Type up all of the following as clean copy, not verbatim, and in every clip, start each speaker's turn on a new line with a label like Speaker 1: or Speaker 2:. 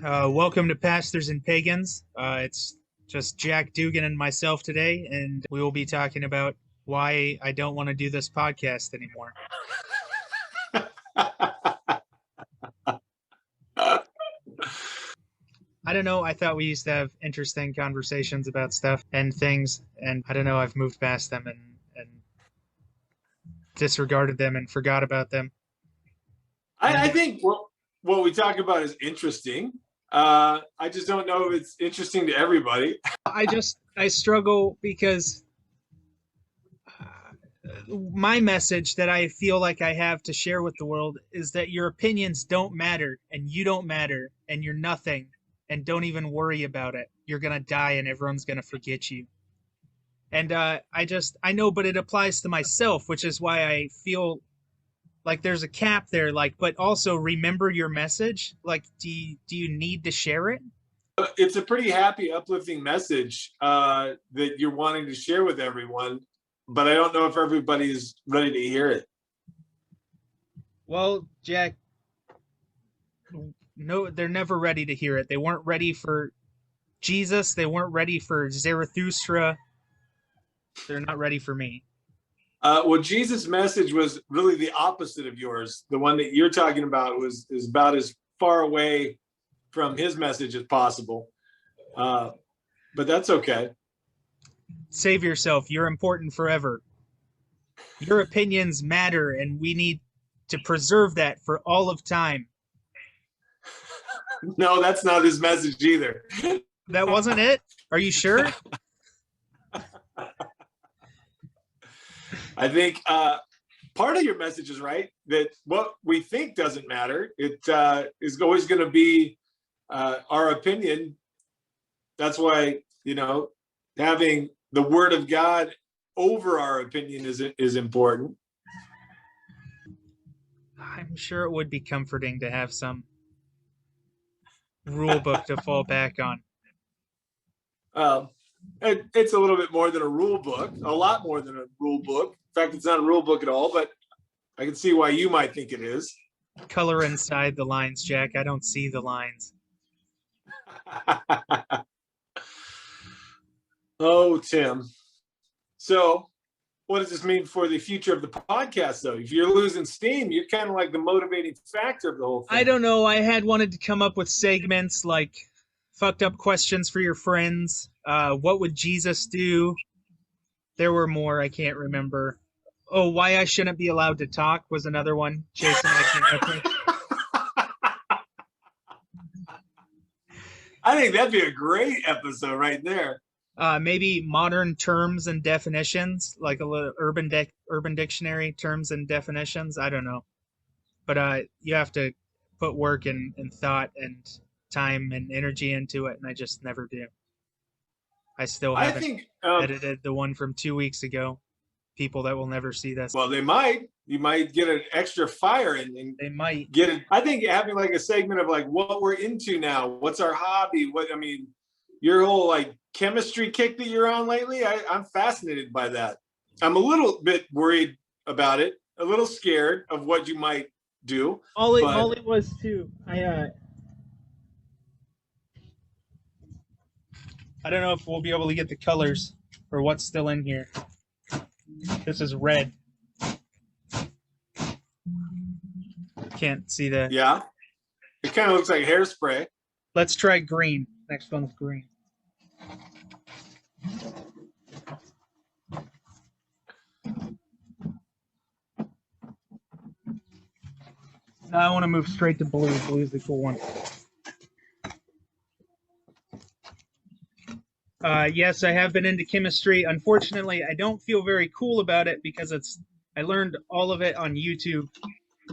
Speaker 1: Welcome to Pastors and Pagans. It's just Jack Dugan and myself today, and we will be talking about why I don't want to do this podcast anymore. I don't know. I thought we used to have interesting conversations about stuff and things, and I don't know. I've moved past them and disregarded them and forgot about them.
Speaker 2: I think what we talk about is interesting. I just don't know if it's interesting to everybody.
Speaker 1: I struggle because my message that I feel like I have to share with the world is that your opinions don't matter and you don't matter and you're nothing and don't even worry about it. You're going to die and everyone's going to forget you. And I know, but it applies to myself, which is why I feel like there's a cap there, like, but also remember your message. Like, do you need to share it?
Speaker 2: It's a pretty happy, uplifting message that you're wanting to share with everyone, but I don't know if everybody's ready to hear it.
Speaker 1: Well, Jack, no, they're never ready to hear it. They weren't ready for Jesus. They weren't ready for Zarathustra. They're not ready for me.
Speaker 2: Well, Jesus' message was really the opposite of yours. The one that you're talking about is about as far away from his message as possible. But that's okay.
Speaker 1: Save yourself. You're important forever. Your opinions matter, and we need to preserve that for all of time.
Speaker 2: No, that's not his message either.
Speaker 1: That wasn't it? Are you sure?
Speaker 2: I think part of your message is right, that what we think doesn't matter. It is always going to be our opinion. That's why, having the word of God over our opinion is important.
Speaker 1: I'm sure it would be comforting to have some rule book to fall back on.
Speaker 2: It's a little bit more than a rule book, a lot more than a rule book. In fact, it's not a rule book at all, but I can see why you might think it is.
Speaker 1: Color inside the lines, Jack. I don't see the lines.
Speaker 2: Oh, Tim. So what does this mean for the future of the podcast, though? If you're losing steam, you're kind of like the motivating factor of the whole thing.
Speaker 1: I don't know. I had wanted to come up with segments like fucked up questions for your friends. What would Jesus do? There were more. I can't remember. Oh, why I shouldn't be allowed to talk was another one. Jason, I came up with.
Speaker 2: I think that'd be a great episode right there.
Speaker 1: Maybe modern terms and definitions, like a little urban dictionary terms and definitions. I don't know, but you have to put work and thought and time and energy into it, and I just never do. I still haven't edited the one from 2 weeks ago. People that will never see this.
Speaker 2: Well, they might. You might get an extra fire and
Speaker 1: they might
Speaker 2: get it. I think having like a segment of like what we're into now, what's our hobby, your whole like chemistry kick that you're on lately, I'm fascinated by that. I'm a little bit worried about it, a little scared of what you might do.
Speaker 1: All it was too. I don't know if we'll be able to get the colors or what's still in here. This is red. Can't see the...
Speaker 2: Yeah. It kind of looks like hairspray.
Speaker 1: Let's try green. Next one's green. Now I want to move straight to blue. Blue is the cool one. Yes, I have been into chemistry. Unfortunately, I don't feel very cool about it because I learned all of it on YouTube.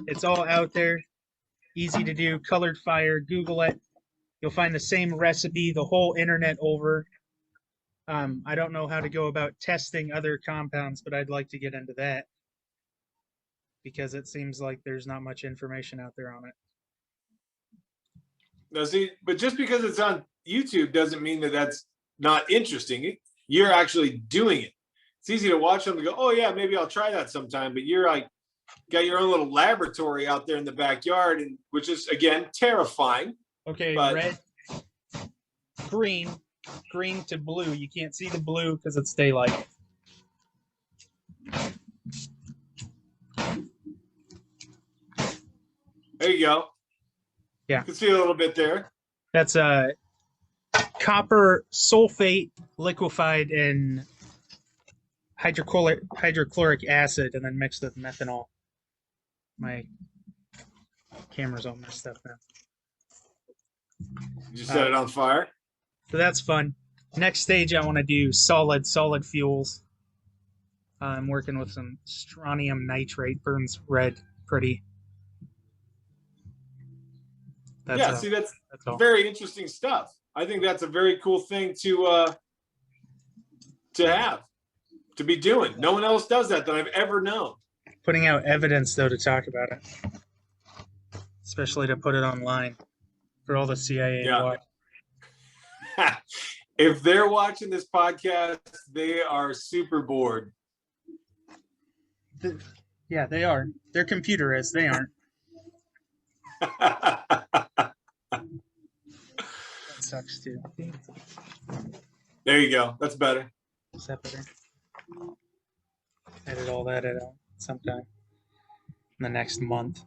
Speaker 1: It's all out there. Easy to do. Colored fire. Google it. You'll find the same recipe the whole internet over. I don't know how to go about testing other compounds, but I'd like to get into that because it seems like there's not much information out there on it.
Speaker 2: No, see, but just because it's on YouTube doesn't mean that that's not interesting. You're actually doing it. It's easy to watch them and go, oh yeah, maybe I'll try that sometime. But you're like, got your own little laboratory out there in the backyard, and which is again terrifying.
Speaker 1: Okay,
Speaker 2: But
Speaker 1: red, green, green to blue. You can't see the blue because it's daylight.
Speaker 2: there you go.
Speaker 1: Yeah.
Speaker 2: You can see a little bit there.
Speaker 1: That's copper sulfate liquefied in hydrochloric acid and then mixed with methanol. My camera's all messed up now.
Speaker 2: You set it on fire.
Speaker 1: So that's fun. Next stage, I want to do solid fuels. I'm working with some strontium nitrate, burns red pretty.
Speaker 2: That's
Speaker 1: all.
Speaker 2: very interesting stuff. I think that's a very cool thing to have, to be doing. No one else does that I've ever known.
Speaker 1: Putting out evidence, though, to talk about it, especially to put it online for all the CIA to watch.
Speaker 2: If they're watching this podcast, they are super bored.
Speaker 1: Yeah, they are. Their computer is. They aren't. That sucks too.
Speaker 2: There you go. That's better.
Speaker 1: Is that better? Edit all that out sometime in the next month.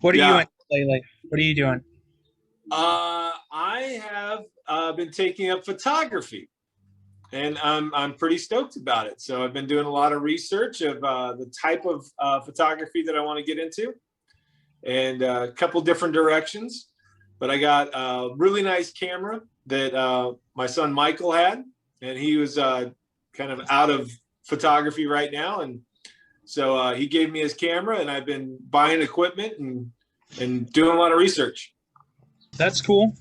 Speaker 1: What are you into lately? What are you doing?
Speaker 2: I have been taking up photography, and I'm pretty stoked about it. So I've been doing a lot of research of the type of photography that I want to get into, and a couple different directions. But I got a really nice camera that my son Michael had, and he was kind of out of photography right now, and so he gave me his camera, and I've been buying equipment and doing a lot of research.
Speaker 1: That's cool.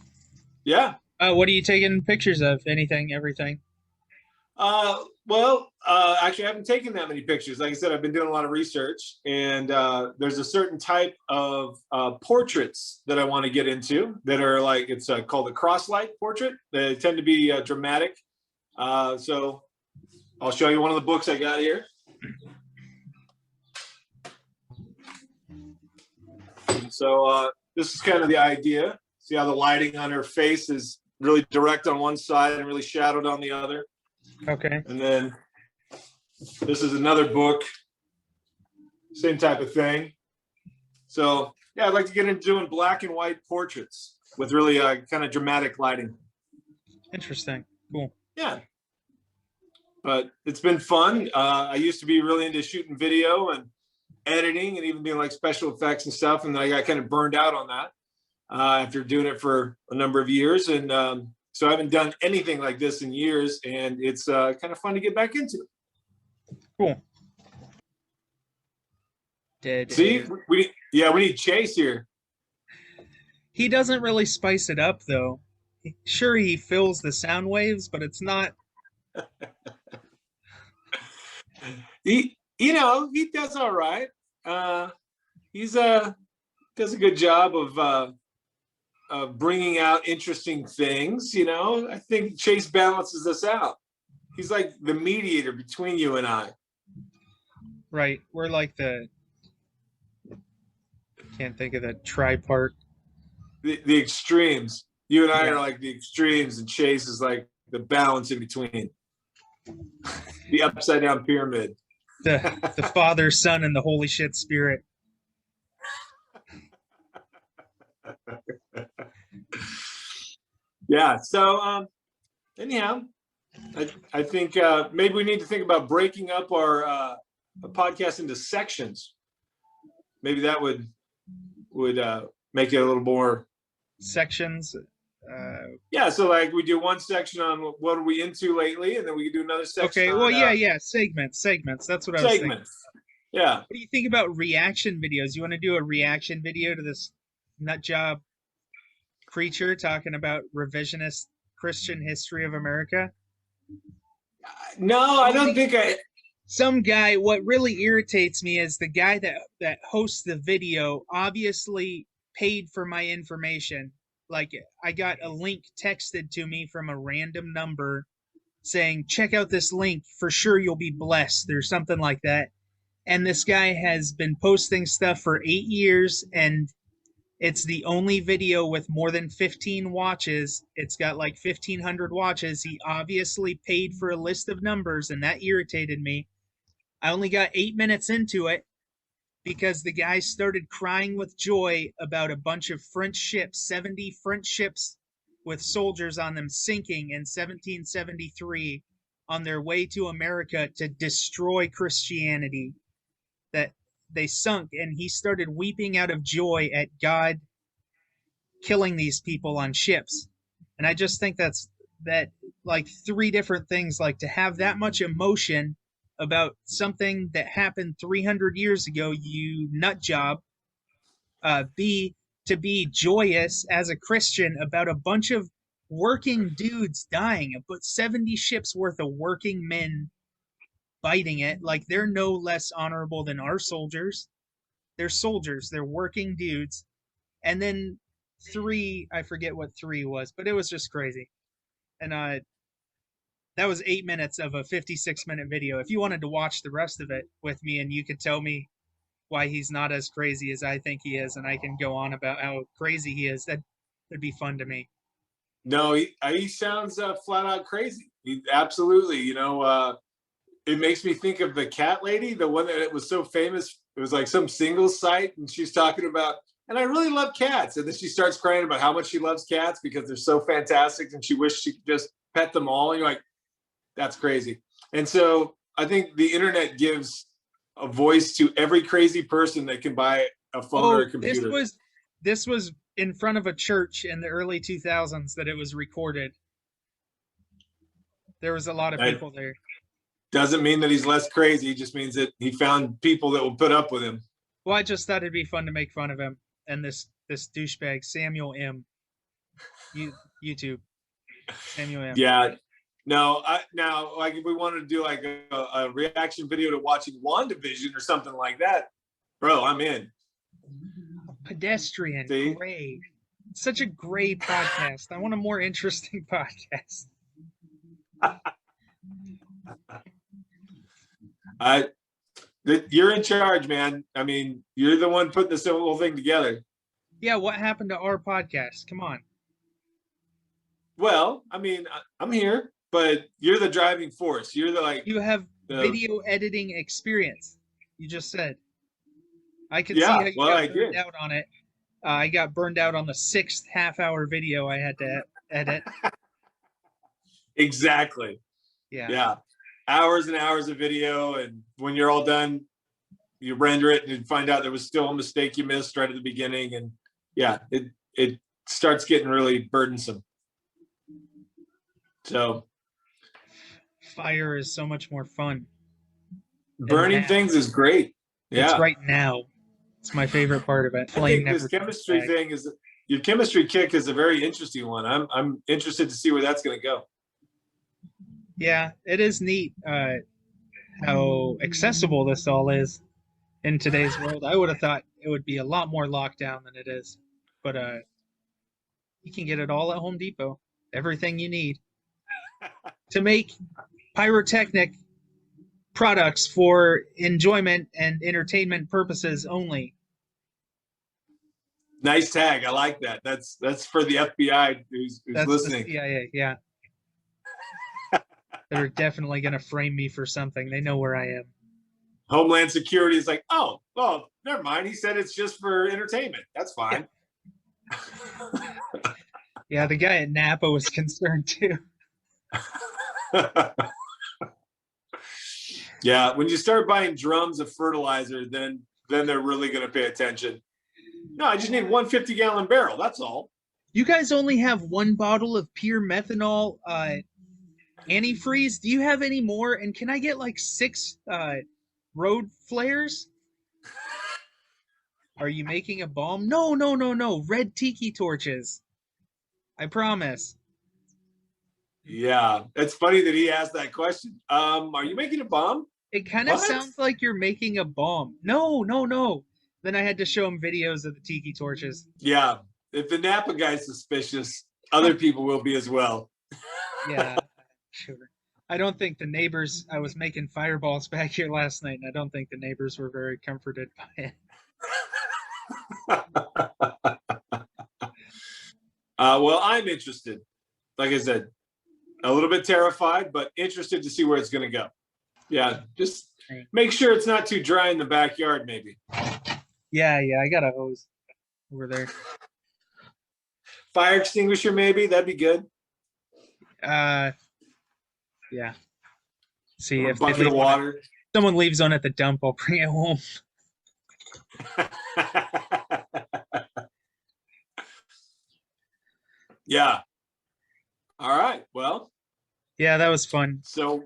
Speaker 2: Yeah.
Speaker 1: What are you taking pictures of? Anything, everything?
Speaker 2: Actually, I haven't taken that many pictures. Like I said, I've been doing a lot of research, and there's a certain type of portraits that I want to get into that are like, it's called a cross-light portrait. They tend to be dramatic. So I'll show you one of the books I got here. So this is kind of the idea. See how the lighting on her face is really direct on one side and really shadowed on the other.
Speaker 1: Okay.
Speaker 2: And then this is another book, same type of thing. So yeah, I'd like to get into doing black and white portraits with really kind of dramatic lighting.
Speaker 1: Interesting. Cool.
Speaker 2: Yeah. But it's been fun. I used to be really into shooting video and editing and even doing like special effects and stuff. And then I got kind of burned out on that after doing it for a number of years. And so I haven't done anything like this in years, and it's kind of fun to get back into.
Speaker 1: Cool.
Speaker 2: See, we need Chase here.
Speaker 1: He doesn't really spice it up, though. Sure, he fills the sound waves, but it's not.
Speaker 2: He does all right. He's does a good job of bringing out interesting things. You know, I think Chase balances us out. He's like the mediator between you and I.
Speaker 1: Right. We're like can't think of the tripart.
Speaker 2: The extremes. You and I are like the extremes, and Chase is like the balance in between. The upside down pyramid.
Speaker 1: The Father, Son, and the Holy Shit Spirit.
Speaker 2: Yeah. So anyhow, I think maybe we need to think about breaking up our podcast into sections. Maybe that would make it a little more
Speaker 1: sections.
Speaker 2: Yeah, so like we do one section on what are we into lately, and then we can do another section.
Speaker 1: Okay, well, segments. That's what I was thinking.
Speaker 2: Yeah.
Speaker 1: What do you think about reaction videos? You want to do a reaction video to this nut job preacher talking about revisionist Christian history of America?
Speaker 2: No, I don't think I.
Speaker 1: Some guy. What really irritates me is the guy that hosts the video obviously paid for my information. Like, I got a link texted to me from a random number saying, check out this link. For sure you'll be blessed. Or something like that. And this guy has been posting stuff for 8 years, and it's the only video with more than 15 watches. It's got like 1,500 watches. He obviously paid for a list of numbers, and that irritated me. I only got 8 minutes into it because the guy started crying with joy about a bunch of French ships, 70 French ships with soldiers on them sinking in 1773 on their way to America to destroy Christianity. That they sunk, and he started weeping out of joy at God killing these people on ships. And I just think that like three different things, like to have that much emotion about something that happened 300 years ago, you nut job. B, to be joyous as a Christian about a bunch of working dudes dying, but 70 ships worth of working men fighting it. Like, they're no less honorable than our soldiers. They're soldiers, they're working dudes. And then three, I forget what three was, but it was just crazy. And that was 8 minutes of a 56-minute video. If you wanted to watch the rest of it with me and you could tell me why he's not as crazy as I think he is, and I can go on about how crazy he is, that'd be fun to me.
Speaker 2: No, he sounds flat out crazy. Absolutely. It makes me think of the cat lady, the one that was so famous. It was like some singles site, and she's talking about, and I really love cats. And then she starts crying about how much she loves cats because they're so fantastic, and she wished she could just pet them all. And you're like, that's crazy. And so I think the internet gives a voice to every crazy person that can buy a phone or a computer.
Speaker 1: This was in front of a church in the early 2000s that it was recorded. There was a lot of people there.
Speaker 2: Doesn't mean that he's less crazy. It just means that he found people that will put up with him.
Speaker 1: Well, I just thought it'd be fun to make fun of him and this douchebag Samuel M. YouTube Samuel M.
Speaker 2: Yeah. No, now like if we wanted to do like a reaction video to watching WandaVision or something like that, bro, I'm in.
Speaker 1: Pedestrian, gray. Such a gray podcast. I want a more interesting podcast.
Speaker 2: You're in charge, man. I mean, you're the one putting this whole thing together.
Speaker 1: Yeah, what happened to our podcast? Come on.
Speaker 2: Well, I mean, I'm here, but you're the driving force. You're
Speaker 1: You have video editing experience. You just said. I could see how you got burned out on it. I got burned out on the 6th half-hour video I had to edit.
Speaker 2: Exactly. Yeah. Hours and hours of video, and when you're all done, you render it and find out there was still a mistake you missed right at the beginning, and yeah, it starts getting really burdensome. So
Speaker 1: fire is so much more fun.
Speaker 2: Burning things is great. Yeah,
Speaker 1: it's right now. It's my favorite part of it.
Speaker 2: I think this chemistry thing is your chemistry kick is a very interesting one. I'm interested to see where that's going to go.
Speaker 1: Yeah, it is neat how accessible this all is in today's world. I would have thought it would be a lot more locked down than it is. But you can get it all at Home Depot. Everything you need to make pyrotechnic products for enjoyment and entertainment purposes only.
Speaker 2: Nice tag. I like that. That's for the FBI who's listening.
Speaker 1: The CIA, yeah. They're definitely going to frame me for something. They know where I am.
Speaker 2: Homeland Security is like, oh, well, never mind. He said it's just for entertainment. That's fine.
Speaker 1: Yeah, the guy at Napa was concerned too.
Speaker 2: Yeah, when you start buying drums of fertilizer, then they're really going to pay attention. No, I just need 150-gallon barrel. That's all.
Speaker 1: You guys only have one bottle of pure methanol antifreeze. Do you have any more? And can I get like 6 road flares? Are you making a bomb? No. Red tiki torches. I promise.
Speaker 2: Yeah, it's funny that he asked that question. Are you making a bomb?
Speaker 1: It kind of sounds like you're making a bomb. No. Then I had to show him videos of the tiki torches.
Speaker 2: Yeah, if the Napa guy's suspicious, other people will be as well.
Speaker 1: Yeah, sure. I don't think the neighbors. I was making fireballs back here last night, and I don't think the neighbors were very comforted by it.
Speaker 2: Well, I'm interested. Like I said, a little bit terrified, but interested to see where it's going to go. Yeah, just make sure it's not too dry in the backyard, maybe.
Speaker 1: Yeah, I got a hose over there.
Speaker 2: Fire extinguisher, maybe. That'd be good.
Speaker 1: Yeah. See
Speaker 2: Or a
Speaker 1: if
Speaker 2: bucket of water.
Speaker 1: Someone leaves one at the dump, I'll bring it home.
Speaker 2: Yeah. All right. Well.
Speaker 1: Yeah, that was fun.
Speaker 2: So.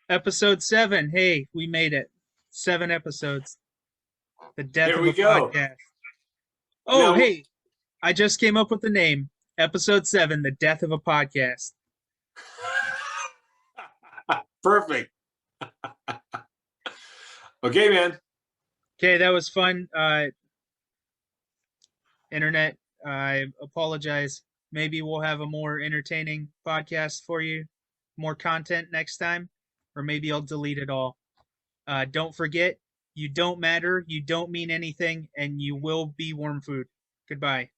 Speaker 1: Episode 7. Hey, we made it. 7 episodes. The death of a podcast. Oh, hey, I just came up with the name. Episode 7, The Death of a Podcast.
Speaker 2: Perfect. Okay, man.
Speaker 1: Okay, that was fun. Internet, I apologize. Maybe we'll have a more entertaining podcast for you. More content next time. Or maybe I'll delete it all. Don't forget, you don't matter, you don't mean anything, and you will be worm food. Goodbye.